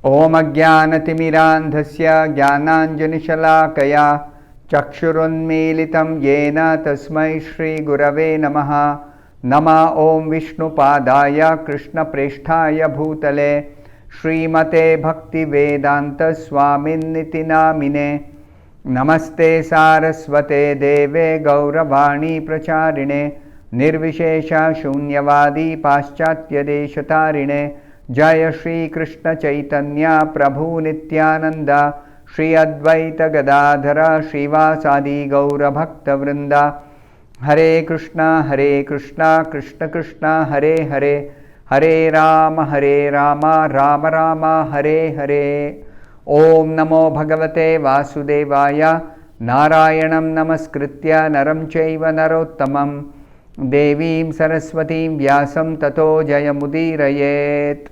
Om Ajnanatimirandhasya Jnananjanishalaakaya Chakshurunmilitam Yena Tasmai Shri Gurave Namaha. Nama Om Vishnupadaya Krishna Presthaya Bhutale Srimate Bhaktivedanta Swaminiti Namine. Namaste Saraswate Deve Gauravani Pracharine Nirvishesha Shunyavadi Paschatya Deshatarine. Jaya Shri Krishna Chaitanya Prabhu Nityananda Shri Advaita Gadadhara Srivasadi Gaura Bhakta Vrinda. Hare Krishna Krishna Krishna Hare Hare Hare Rama Rama Rama Hare Hare. Om Namo Bhagavate Vasudevaya Narayanam Namaskritya Naram Chaiva Narottamam Devim Saraswatim Vyasam Tato Jayamudirayet.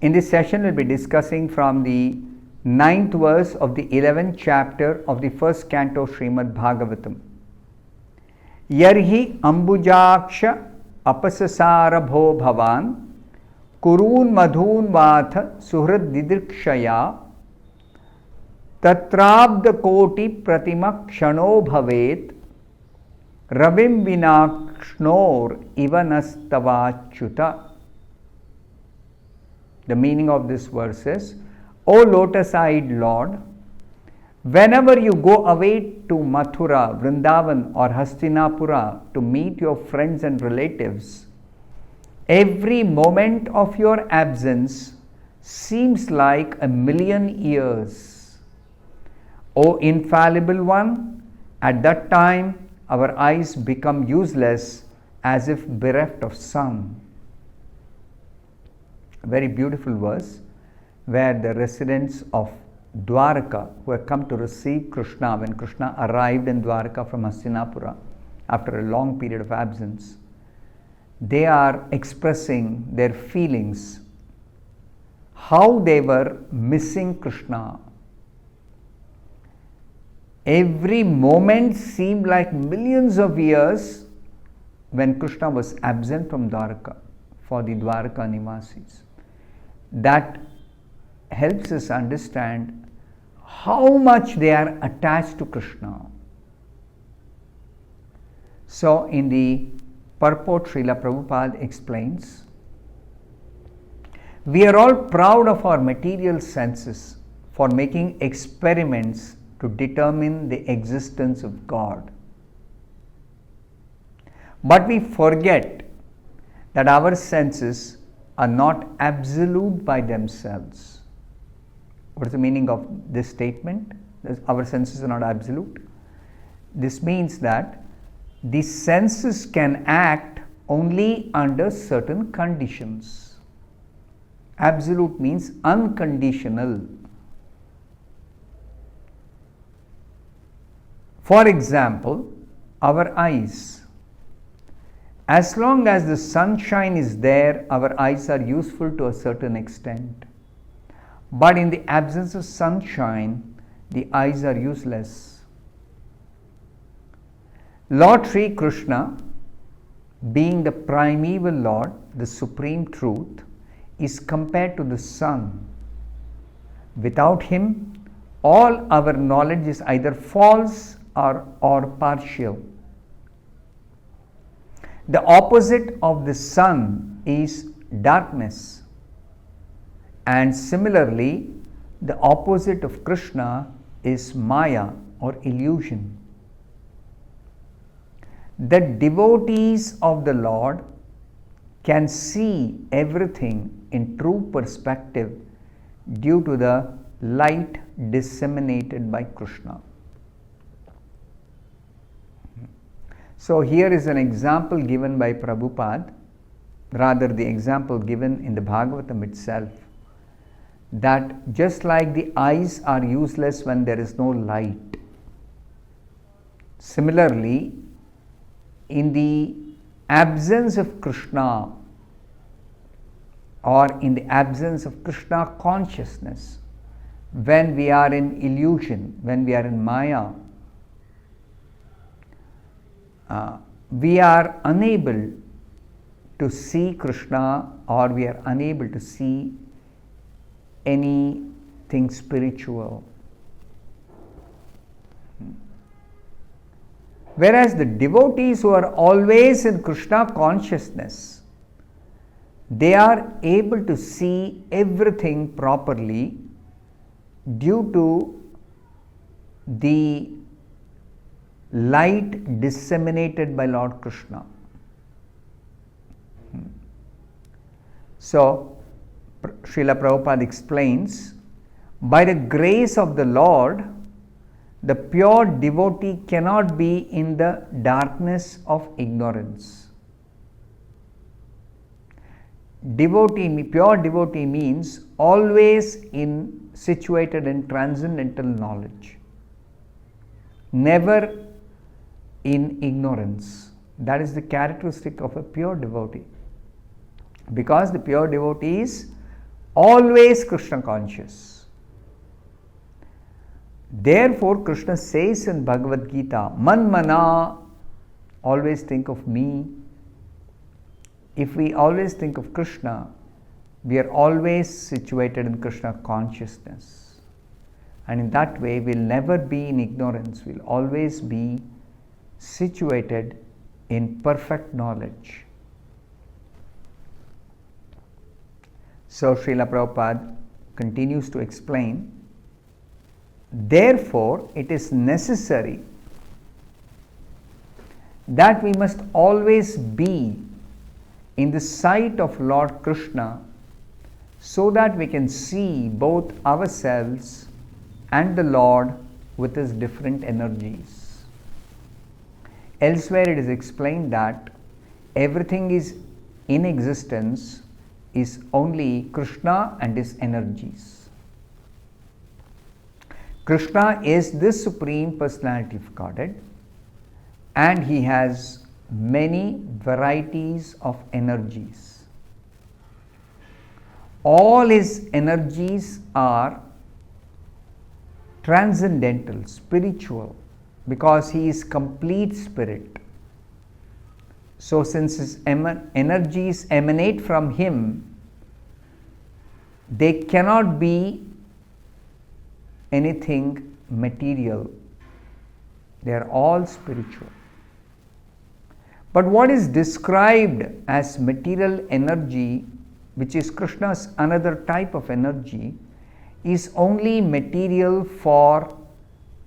In this session, we will be discussing from the 9th verse of the 11th chapter of the first canto Srimad Bhagavatam. Yarhi ambujaksha apasasarabho bhavan kurun madhun vath suhrad didrikshaya tatrabda koti pratima kshano bhavet ravim vinakshnor ivanastavachuta. The meaning of this verse is, O lotus-eyed Lord, whenever you go away to Mathura, Vrindavan or Hastinapura to meet your friends and relatives, every moment of your absence seems like a million years. O infallible one, at that time our eyes become useless as if bereft of sun. A very beautiful verse where the residents of Dwaraka who had come to receive Krishna when Krishna arrived in Dwaraka from Hastinapura after a long period of absence, they are expressing their feelings, how they were missing Krishna. Every moment seemed like millions of years when Krishna was absent from Dwaraka for the Dwaraka Nivasis. That helps us understand how much they are attached to Krishna. So, in the purport, Srila Prabhupada explains, we are all proud of our material senses for making experiments to determine the existence of God. But we forget that our senses are not absolute by themselves. What is the meaning of this statement? Our senses are not absolute. This means that the senses can act only under certain conditions. Absolute means unconditional. For example, our eyes. As long as the sunshine is there, our eyes are useful to a certain extent. But in the absence of sunshine, the eyes are useless. Lord Sri Krishna, being the primeval Lord, the supreme truth, is compared to the sun. Without him, all our knowledge is either false or partial. The opposite of the sun is darkness, and similarly, the opposite of Krishna is Maya or illusion. The devotees of the Lord can see everything in true perspective due to the light disseminated by Krishna. So here is an example given by Prabhupada, rather the example given in the Bhagavatam itself, that just like the eyes are useless when there is no light, similarly, in the absence of Krishna or in the absence of Krishna consciousness, when we are in illusion, when we are in Maya, we are unable to see Krishna, or we are unable to see anything spiritual. Whereas the devotees who are always in Krishna consciousness, they are able to see everything properly due to the light disseminated by Lord Krishna. So, Srila Prabhupada explains, by the grace of the Lord, the pure devotee cannot be in the darkness of ignorance. Pure devotee means always situated in transcendental knowledge, never in ignorance. That is the characteristic of a pure devotee. Because the pure devotee is always Krishna conscious. Therefore, Krishna says in Bhagavad Gita, Man mana, always think of me. If we always think of Krishna, we are always situated in Krishna consciousness. And in that way, we'll never be in ignorance. We'll always be situated in perfect knowledge. So, Srila Prabhupada continues to explain, therefore, it is necessary that we must always be in the sight of Lord Krishna so that we can see both ourselves and the Lord with his different energies. Elsewhere it is explained that everything is in existence is only Krishna and his energies. Krishna is the Supreme Personality of Godhead, and he has many varieties of energies. All his energies are transcendental, spiritual, because he is complete spirit. So, since his energies emanate from him, they cannot be anything material. They are all spiritual. But what is described as material energy, which is Krishna's another type of energy, is only material for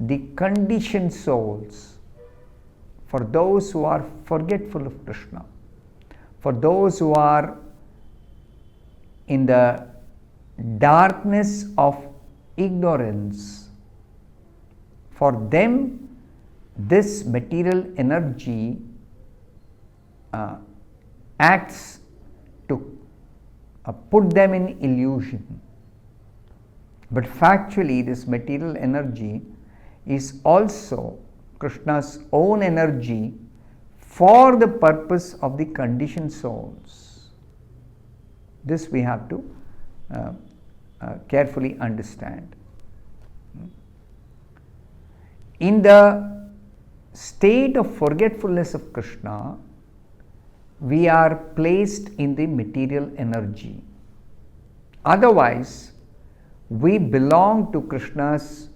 the conditioned souls, for those who are forgetful of Krishna, for those who are in the darkness of ignorance. For them, this material energy acts to put them in illusion. But factually, this material energy is also Krishna's own energy for the purpose of the conditioned souls. This we have to carefully understand. In the state of forgetfulness of Krishna, we are placed in the material energy. Otherwise, we belong to Krishna's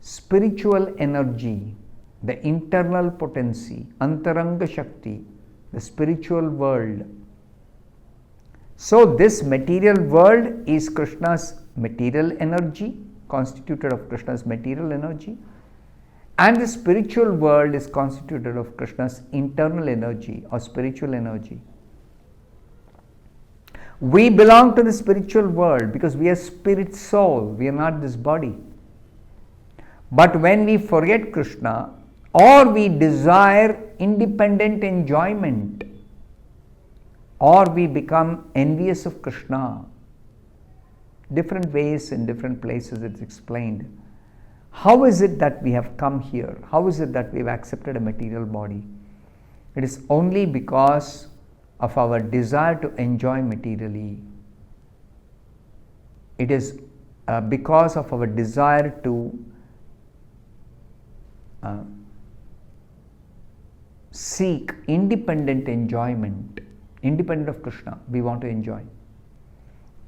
spiritual energy, the internal potency, Antaranga Shakti, the spiritual world. So, this material world is Krishna's material energy, constituted of Krishna's material energy, and the spiritual world is constituted of Krishna's internal energy or spiritual energy. We belong to the spiritual world because we are spirit soul, we are not this body. But when we forget Krishna or we desire independent enjoyment or we become envious of Krishna, different ways in different places it's explained. How is it that we have come here? How is it that we have accepted a material body? It is only because of our desire to enjoy materially. It is because of our desire to seek independent enjoyment, independent of Krishna, we want to enjoy.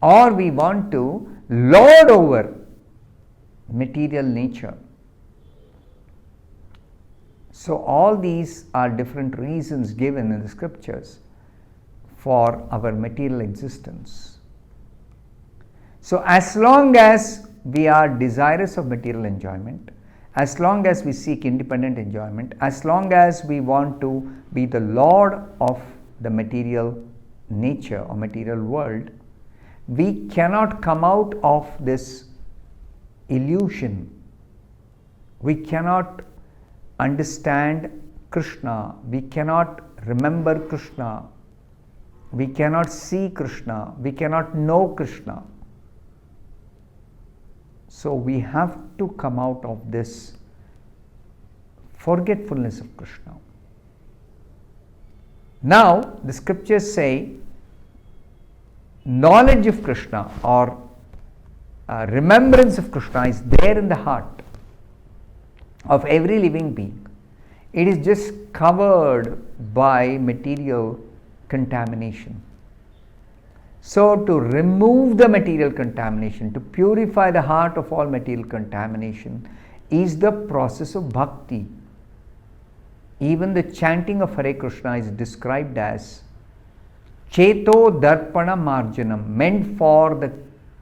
Or we want to lord over material nature. So all these are different reasons given in the scriptures for our material existence. So as long as we are desirous of material enjoyment, as long as we seek independent enjoyment, as long as we want to be the lord of the material nature or material world, we cannot come out of this illusion. We cannot understand Krishna, we cannot remember Krishna, we cannot see Krishna, we cannot know Krishna. So we have to come out of this forgetfulness of Krishna. Now the scriptures say knowledge of Krishna or remembrance of Krishna is there in the heart of every living being. It is just covered by material contamination. So to remove the material contamination, to purify the heart of all material contamination is the process of bhakti. Even the chanting of Hare Krishna is described as Cheto Darpana Marjanam, meant for the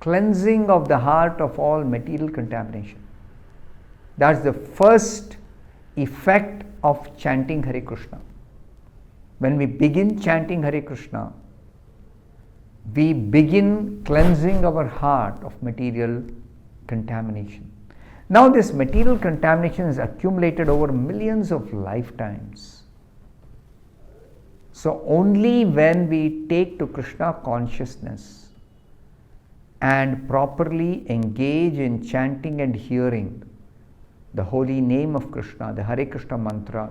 cleansing of the heart of all material contamination. That's the first effect of chanting Hare Krishna. When we begin chanting Hare Krishna, we begin cleansing our heart of material contamination. Now this material contamination is accumulated over millions of lifetimes. So only when we take to Krishna consciousness and properly engage in chanting and hearing the holy name of Krishna, the Hare Krishna mantra,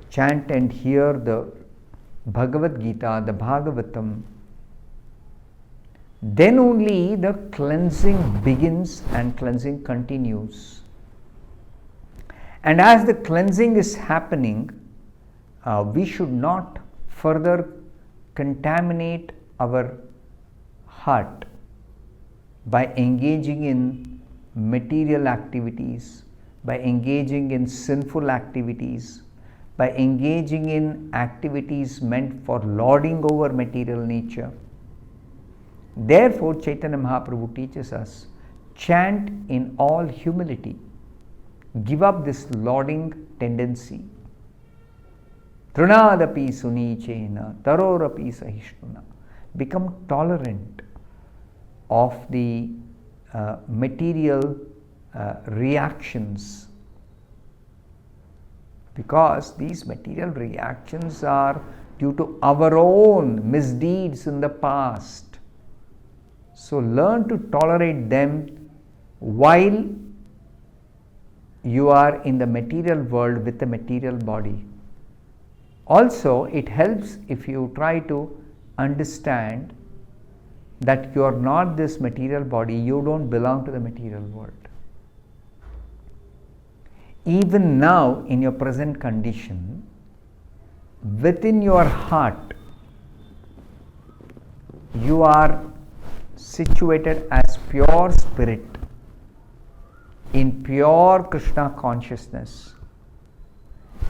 chant and hear the Bhagavad Gita, the Bhagavatam, then only the cleansing begins and cleansing continues. And as the cleansing is happening, we should not further contaminate our heart by engaging in material activities, by engaging in sinful activities, by engaging in activities meant for lording over material nature. Therefore, Chaitanya Mahaprabhu teaches us, chant in all humility. Give up this lording tendency. Trunadapi sunichena tarorapi sahishnuna. Become tolerant of the material reactions, because these material reactions are due to our own misdeeds in the past. So learn to tolerate them while you are in the material world with the material body. Also, it helps if you try to understand that you are not this material body, you don't belong to the material world. Even now, in your present condition, within your heart, you are situated as pure spirit, in pure Krishna consciousness,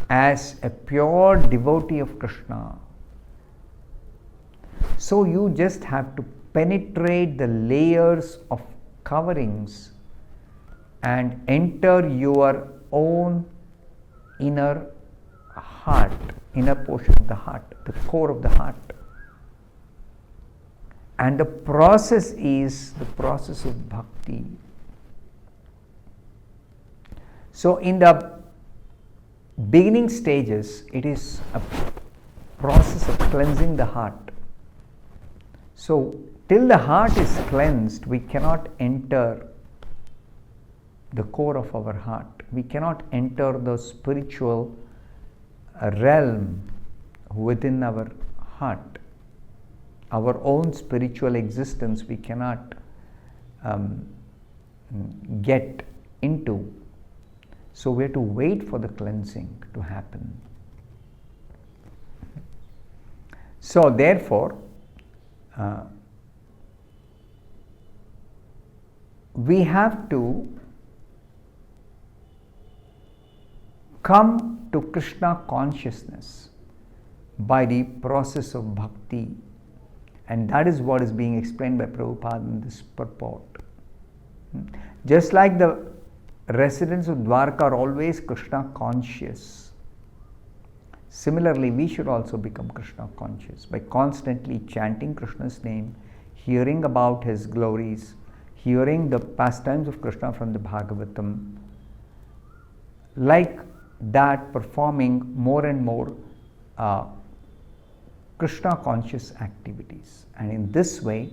as a pure devotee of Krishna. So you just have to penetrate the layers of coverings and enter your own inner heart, inner portion of the heart, the core of the heart. And the process is the process of bhakti. So in the beginning stages, it is a process of cleansing the heart. So till the heart is cleansed, we cannot enter the core of our heart. We cannot enter the spiritual realm within our heart. Our own spiritual existence we cannot get into. So we have to wait for the cleansing to happen. So therefore, we have to come to Krishna consciousness by the process of bhakti, and that is what is being explained by Prabhupada in this purport. Just like the residents of Dwarka are always Krishna conscious, similarly we should also become Krishna conscious by constantly chanting Krishna's name, hearing about his glories, hearing the pastimes of Krishna from the Bhagavatam, like that, performing more and more Krishna conscious activities. And in this way,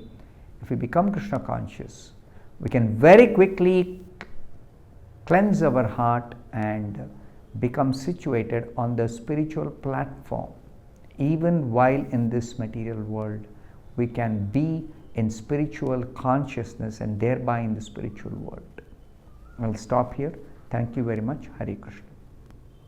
if we become Krishna conscious, we can very quickly cleanse our heart and become situated on the spiritual platform. Even while in this material world, we can be in spiritual consciousness and thereby in the spiritual world. I'll stop here. Thank you very much. Hare Krishna.